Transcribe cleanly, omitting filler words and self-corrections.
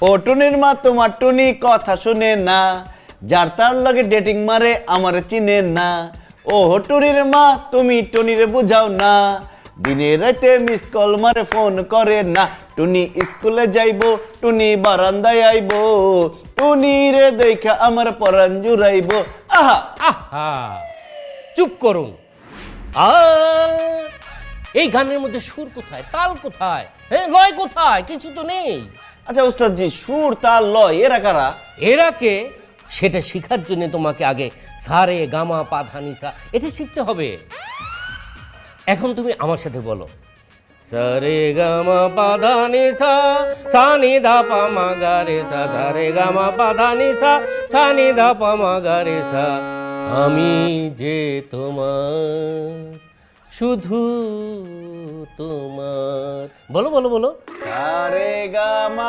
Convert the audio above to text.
ও টুনির মা তোমার টুনি কথা শুনে না, যার তার লগে ডেটিং মারে আমার চিনে না। ও টুনির মা তুমি টুনিরে বুঝাও না, দিনে রাতে মিস কল মারে ফোন করে না। টুনি স্কুলে যাইবো, টুনি বারান্দায় আইবো, টুনি রে দেখা আমার পরাণ জুড়াইবো। আহা আহা, চুপ করুন। এই গানের মধ্যে সুর কোথায়, তাল কোথায়, হ্যাঁ লয় কোথায়, কিছু তো নেই। আচ্ছা উস্তাদজি, সুর তাল লয় এরা কারা? এরাকে সেটা শেখার জন্য তোমাকে আগে সারে গামা পা ধা নি সা এটা শিখতে হবে। এখন তুমি আমার সাথে বলো, সারে গামা পা ধা নি সা সা নি ধা পা মা গা রে সা, সারে গামা পা ধা নি সা সা নি ধা পা মা গা রে সা। আমি যে তোমার, শুধু তোমার। বলো বলো বলো। সারে গা মা